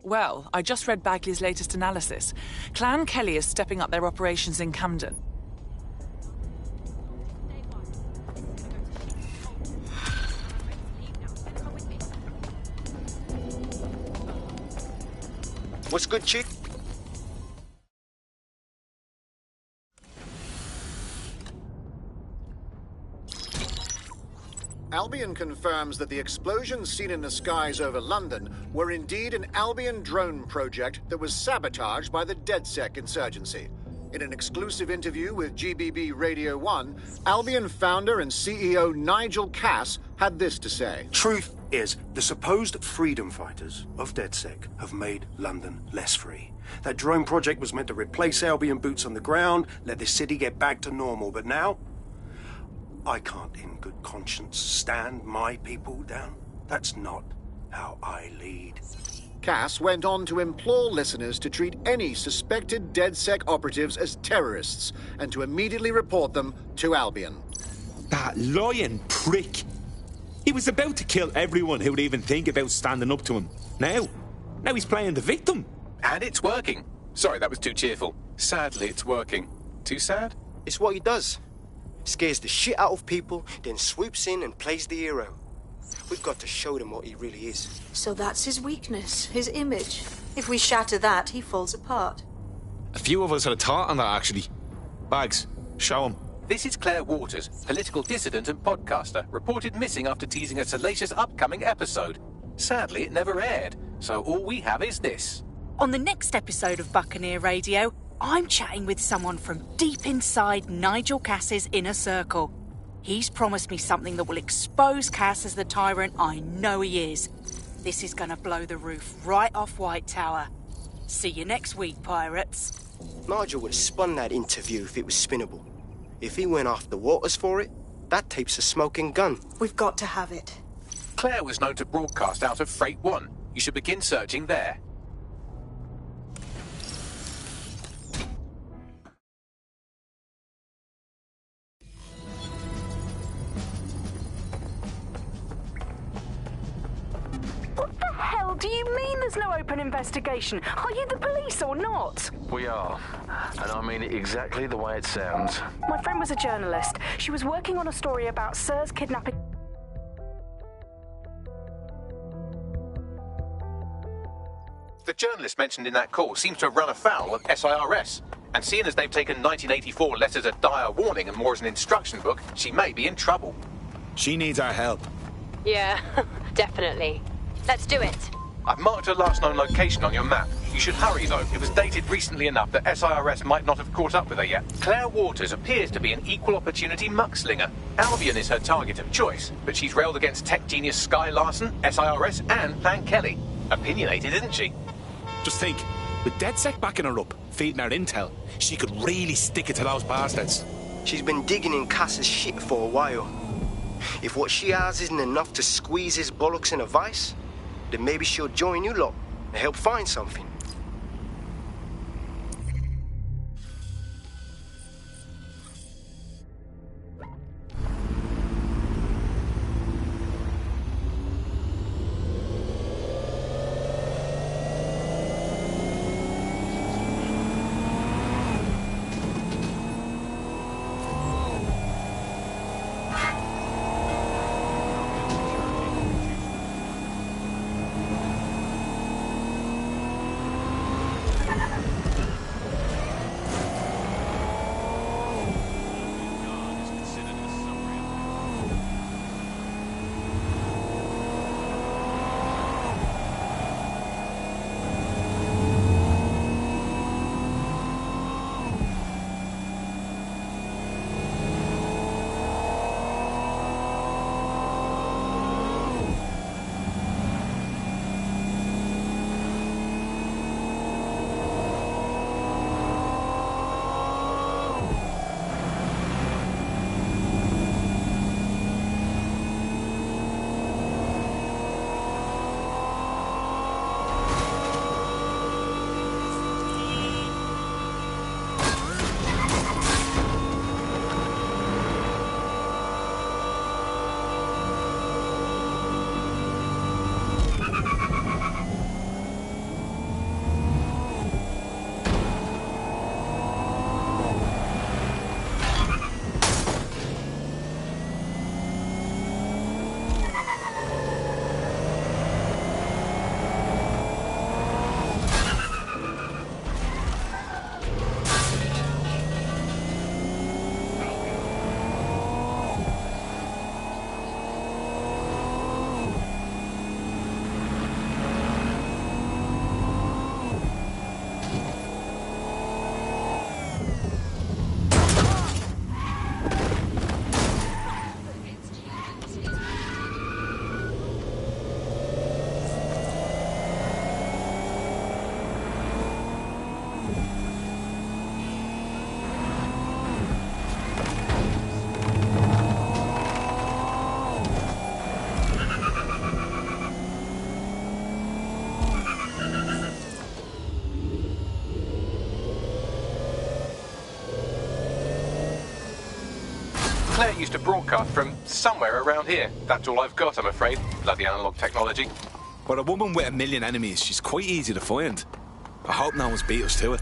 Well, I just read Bagley's latest analysis. Clan Kelly is stepping up their operations in Camden. What's good, chick? Albion confirms that the explosions seen in the skies over London were indeed an Albion drone project that was sabotaged by the DedSec insurgency. In an exclusive interview with GBB Radio 1, Albion founder and CEO Nigel Cass had this to say. Truth is, the supposed freedom fighters of DedSec have made London less free. That drone project was meant to replace Albion boots on the ground, let the city get back to normal, but now I can't in good conscience stand my people down. That's not how I lead. Cass went on to implore listeners to treat any suspected DedSec operatives as terrorists and to immediately report them to Albion. That lying prick. He was about to kill everyone who would even think about standing up to him. Now he's playing the victim. And it's working. Sorry, that was too cheerful. Sadly, it's working. Too sad? It's what he does. Scares the shit out of people, then swoops in and plays the hero. We've got to show them what he really is. So that's his weakness, his image. If we shatter that, he falls apart. A few of us had a thought on that, actually. Bags, show him. This is Claire Waters, political dissident and podcaster, reported missing after teasing a salacious upcoming episode. Sadly, it never aired, so all we have is this. On the next episode of Buccaneer Radio, I'm chatting with someone from deep inside Nigel Cass's inner circle. He's promised me something that will expose Cass as the tyrant I know he is. This is gonna blow the roof right off White Tower. See you next week, pirates. Nigel would have spun that interview if it was spinnable. If he went after Waters for it, that tape's a smoking gun. We've got to have it. Claire was known to broadcast out of Freight 1. You should begin searching there. Do you mean there's no open investigation? Are you the police or not? We are. And I mean it exactly the way it sounds. My friend was a journalist. She was working on a story about Sir's kidnapping. The journalist mentioned in that call seems to have run afoul of SIRS. And seeing as they've taken 1984 letters of dire warning and more as an instruction book, she may be in trouble. She needs our help. Yeah, definitely. Let's do it. I've marked her last known location on your map. You should hurry, though. It was dated recently enough that SIRS might not have caught up with her yet. Claire Waters appears to be an equal opportunity muckslinger. Albion is her target of choice, but she's railed against tech genius Sky Larson, SIRS, and Clan Kelly. Opinionated, isn't she? Just think, with DedSec backing her up, feeding her intel, she could really stick it to those bastards. She's been digging in Cass's shit for a while. If what she has isn't enough to squeeze his bollocks in a vice, then maybe she'll join you lot and help find something. Claire used to broadcast from somewhere around here. That's all I've got, I'm afraid. Bloody analog technology. For a woman with a million enemies, she's quite easy to find. I hope no one's beat us to it.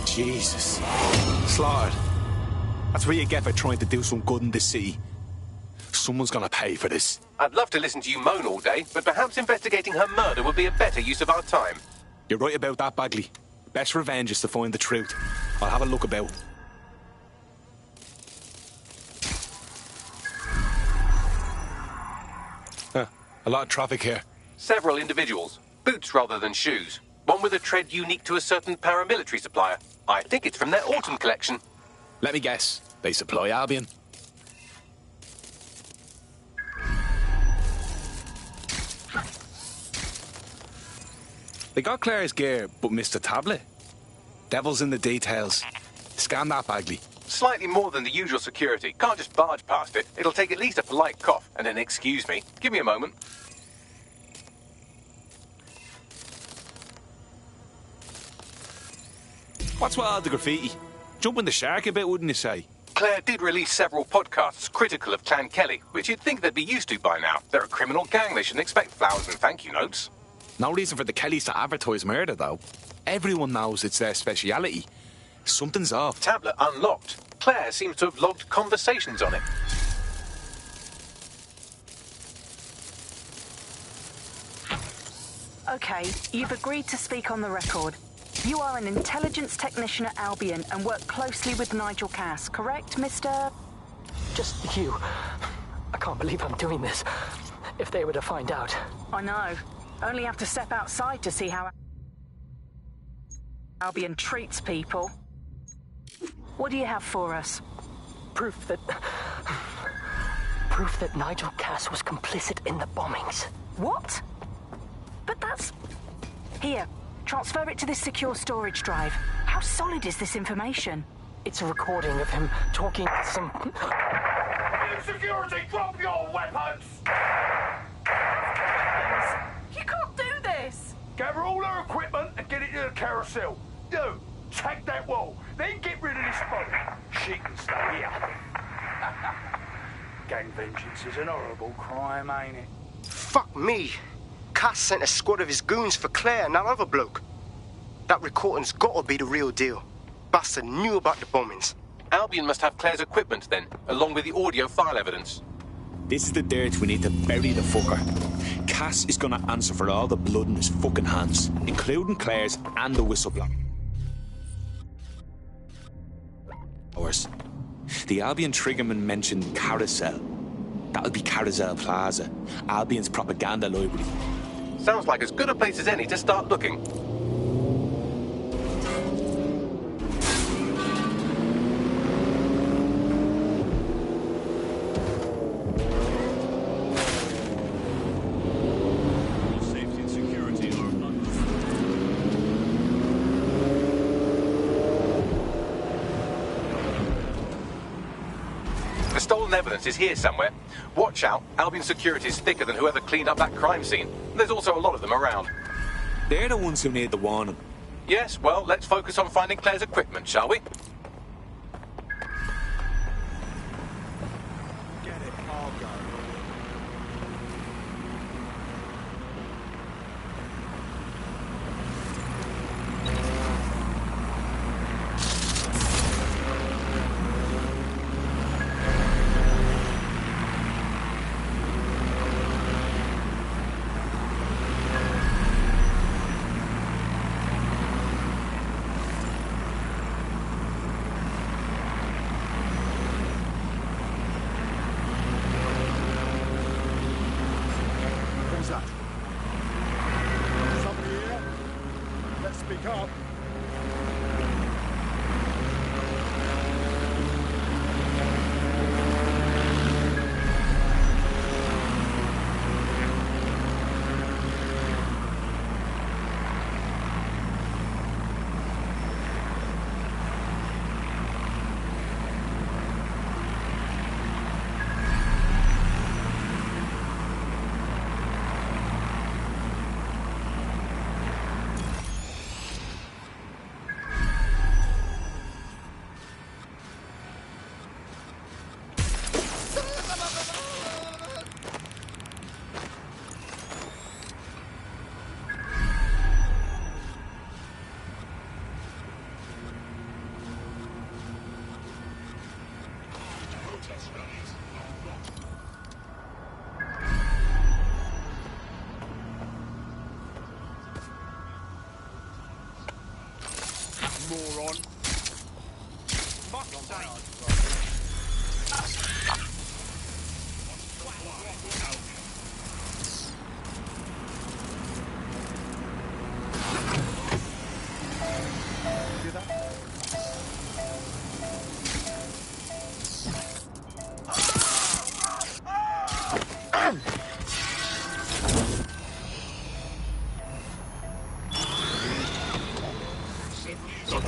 Jesus. Slaughtered. That's what you get for trying to do some good in this city. Someone's gonna pay for this. I'd love to listen to you moan all day, but perhaps investigating her murder would be a better use of our time. You're right about that, Bagley. Best revenge is to find the truth. I'll have a look about. A lot of traffic here. Several individuals. Boots rather than shoes. One with a tread unique to a certain paramilitary supplier. I think it's from their autumn collection. Let me guess. They supply Albion. They got Claire's gear, but missed the tablet. Devil's in the details. Scan that, Bagley. Slightly more than the usual security. Can't just barge past it. It'll take at least a polite cough and an excuse me. Give me a moment. What's with all the graffiti? Jumping the shark a bit, wouldn't you say? Claire did release several podcasts critical of Clan Kelly, which you'd think they'd be used to by now. They're a criminal gang. They shouldn't expect flowers and thank you notes. No reason for the Kellys to advertise murder, though. Everyone knows it's their speciality. Something's off. Tablet unlocked. Claire seems to have logged conversations on it. Okay, you've agreed to speak on the record. You are an intelligence technician at Albion and work closely with Nigel Cass, correct, Mr...? Just you. I can't believe I'm doing this. If they were to find out. I know. Only have to step outside to see how Albion treats people. What do you have for us? Proof that Nigel Cass was complicit in the bombings. What? But that's... Here, transfer it to this secure storage drive. How solid is this information? It's a recording of him talking to some... Security, drop your weapons! You can't do this! Gather all her equipment and get it to the carousel. You, take that wall, then get rid of this body. She can stay here. Gang vengeance is an horrible crime, ain't it? Fuck me. Cass sent a squad of his goons for Claire and that other bloke. That recording's gotta be the real deal. Bastard knew about the bombings. Albion must have Claire's equipment then, along with the audio file evidence. This is the dirt we need to bury the fucker. Cass is gonna answer for all the blood in his fucking hands, including Claire's and the whistleblower. The Albion triggerman mentioned Carousel. That would be Carousel Plaza, Albion's propaganda library. Sounds like as good a place as any to start looking. The stolen evidence is here somewhere. Watch out, Albion security is thicker than whoever cleaned up that crime scene. There's also a lot of them around. They're the ones who need the warning. Yes, well, let's focus on finding Claire's equipment, shall we? Get it, I'll go.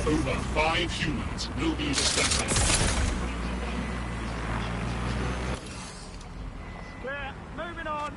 Over 5 humans will be discovered. Clear. Moving on.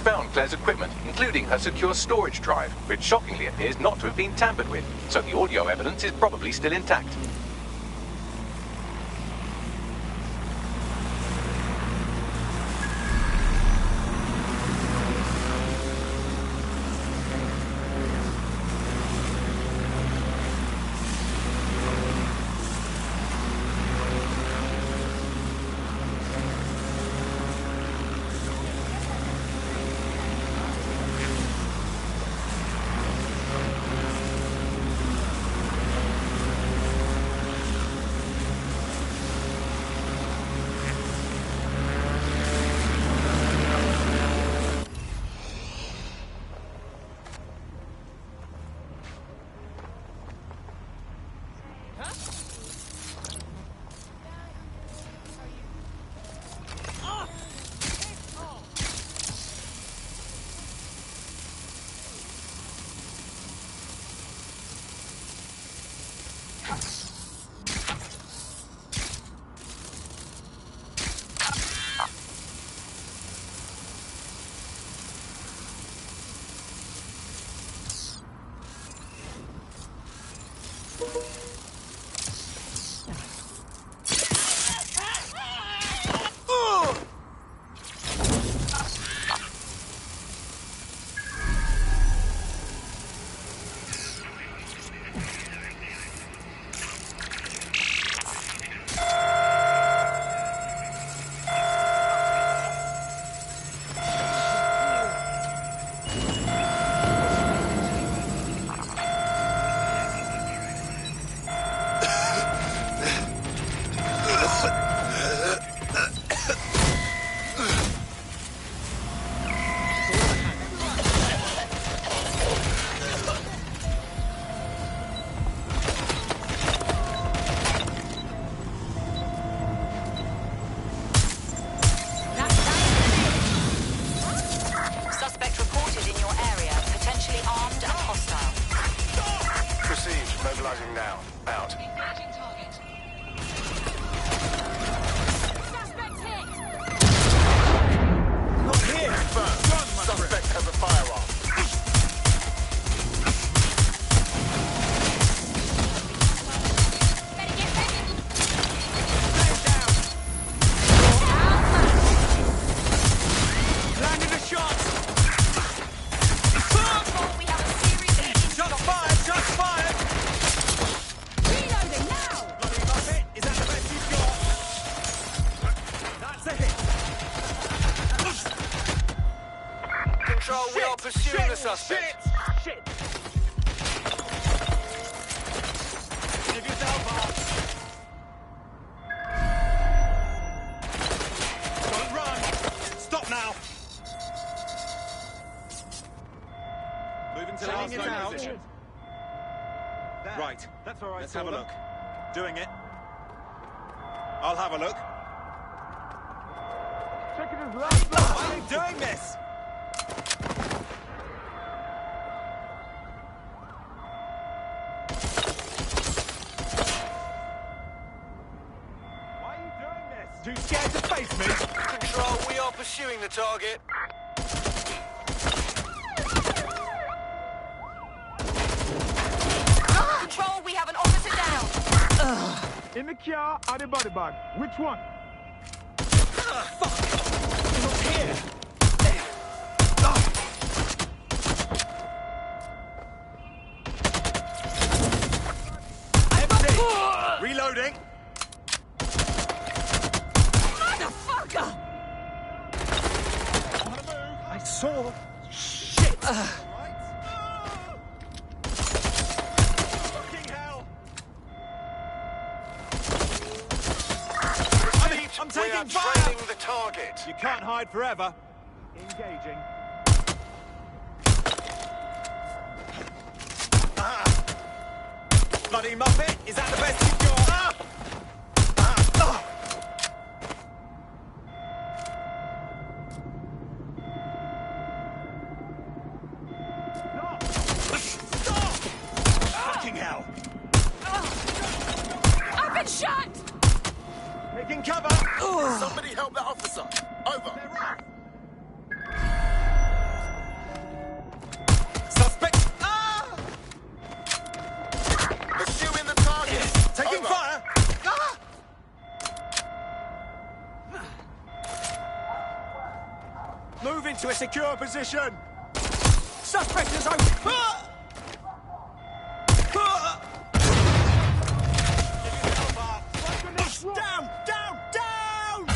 found Claire's equipment, including her secure storage drive, which shockingly appears not to have been tampered with, so the audio evidence is probably still intact. Control, we are pursuing the suspect. Shit! Give yourself up. Don't run. Stop now. Moving to last known position. Right. That's all right. Let's have a look. Doing it. I'll have a look. Checking his left. Why are you doing this? Why are you doing this? Too scared to face me? Control, we are pursuing the target. Control, we have an officer down. In the car or the body bag? Which one? Fuck! Look here! Empty! Reloading! Motherfucker! I saw... Shit! Fucking hell! I'm We taking are fire! trailing the target. You can't hide forever. Engaging. Bloody Muppet! Is that the best you've got? Stop! Fucking hell! I've been shot! Taking cover! Somebody help that officer. Over. Suspect! Pursuing the target. Taking Over. fire! Move into a secure position! Suspect is open! Down! Down! Down!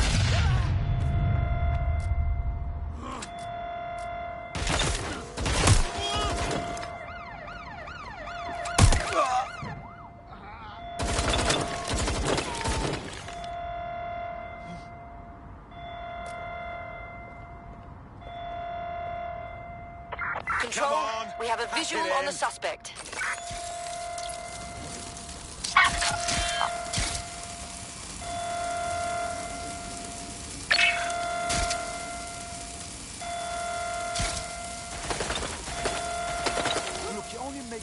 Control, on. we have a visual Get on the in. suspect. Look, you only make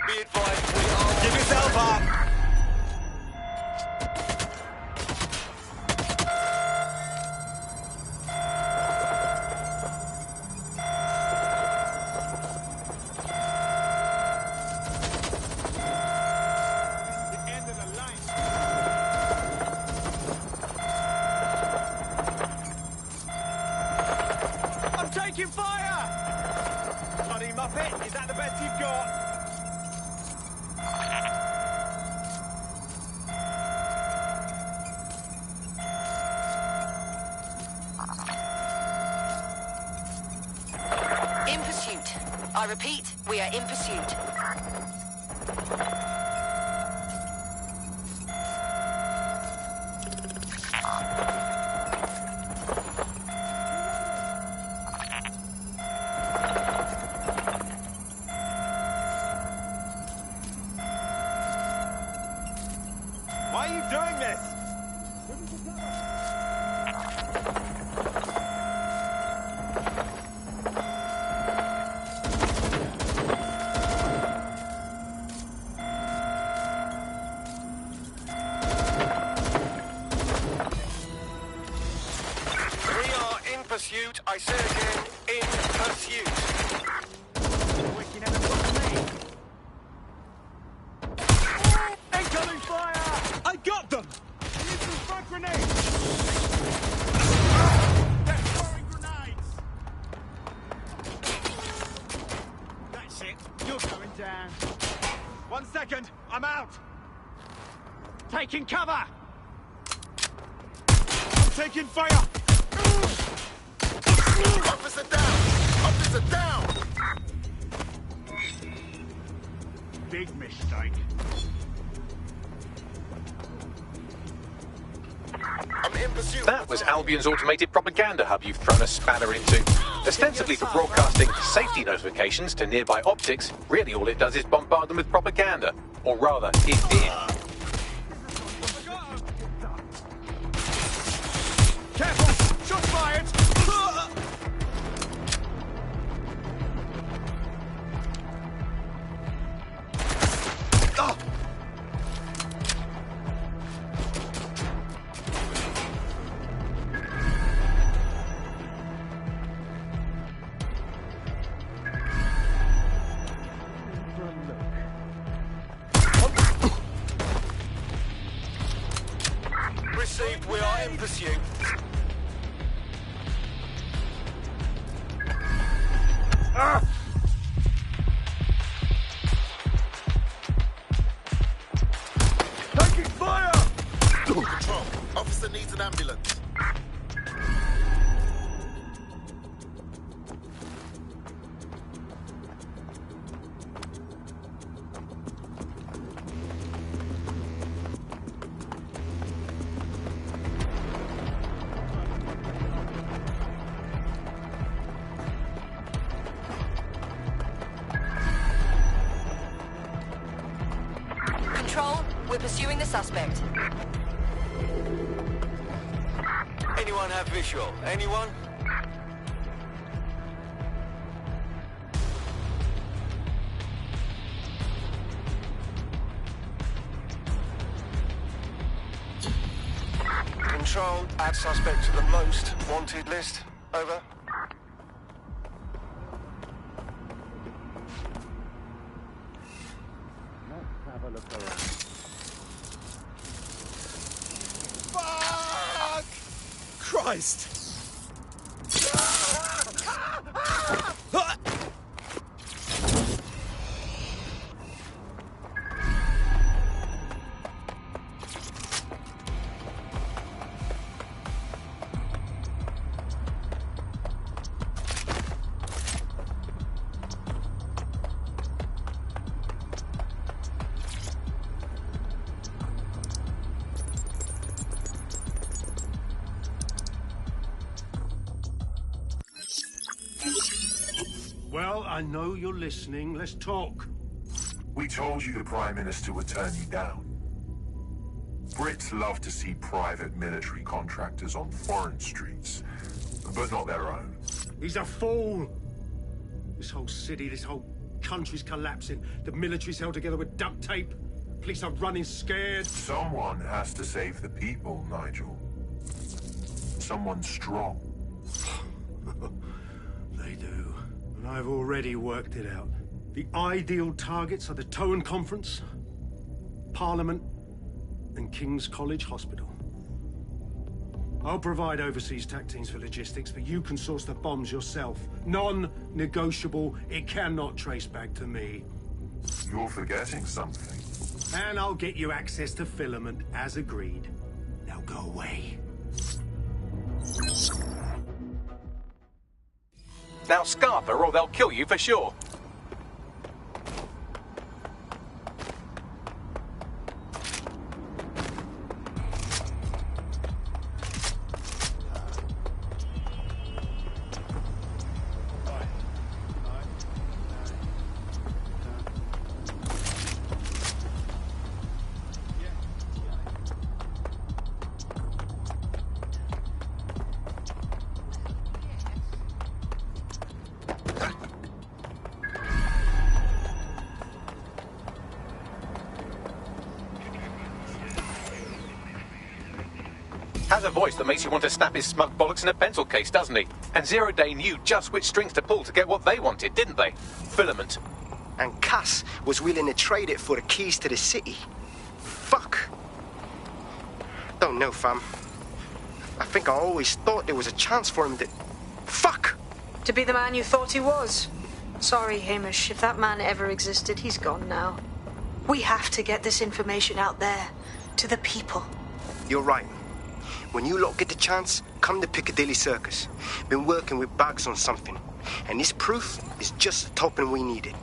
Be advised, we are... Give yourself up! The end of the line. I'm taking fire! Bloody Muppet, is that the best you've got? In pursuit. I repeat, we are in pursuit. Why are you doing this? We are in pursuit. I say again, in pursuit. Going down. 1 second. I'm out. Taking cover. I'm taking fire. Officer down! Officer down! Big mistake. I'm in pursuit. That was Albion's automated propaganda hub you've thrown a spanner into. Ostensibly for broadcasting safety notifications to nearby optics, really all it does is bombard them with propaganda. Or rather, it did. Careful! Shots fired! Received, we are in pursuit. Taking fire! Control, officer needs an ambulance. Control, we're pursuing the suspect. Anyone have visual? Anyone? Control, add suspect to the most wanted list. Over. Let's have a look around. Fuck! Christ! Well, I know you're listening. Let's talk. We told you the Prime Minister would turn you down. Brits love to see private military contractors on foreign streets, but not their own. He's a fool. This whole city, this whole country's collapsing. The military's held together with duct tape. Police are running scared. Someone has to save the people, Nigel. Someone strong. They do. And I've already worked it out. The ideal targets are the Towan Conference, Parliament, and King's College Hospital. I'll provide overseas tac teams for logistics, but you can source the bombs yourself. Non-negotiable. It cannot trace back to me. You're forgetting something. And I'll get you access to filament, as agreed. Now go away. Now scarf her or they'll kill you for sure. Has a voice that makes you want to snap his smug bollocks in a pencil case, doesn't he? And Zero Day knew just which strings to pull to get what they wanted, didn't they? Filament. And Cass was willing to trade it for the keys to the city. Fuck. Don't know, fam. I think I always thought there was a chance for him to... Fuck! To be the man you thought he was. Sorry, Hamish. If that man ever existed, he's gone now. We have to get this information out there, to the people. You're right. When you lot get the chance, come to Piccadilly Circus. Been working with Bugs on something, and this proof is just the topping we needed.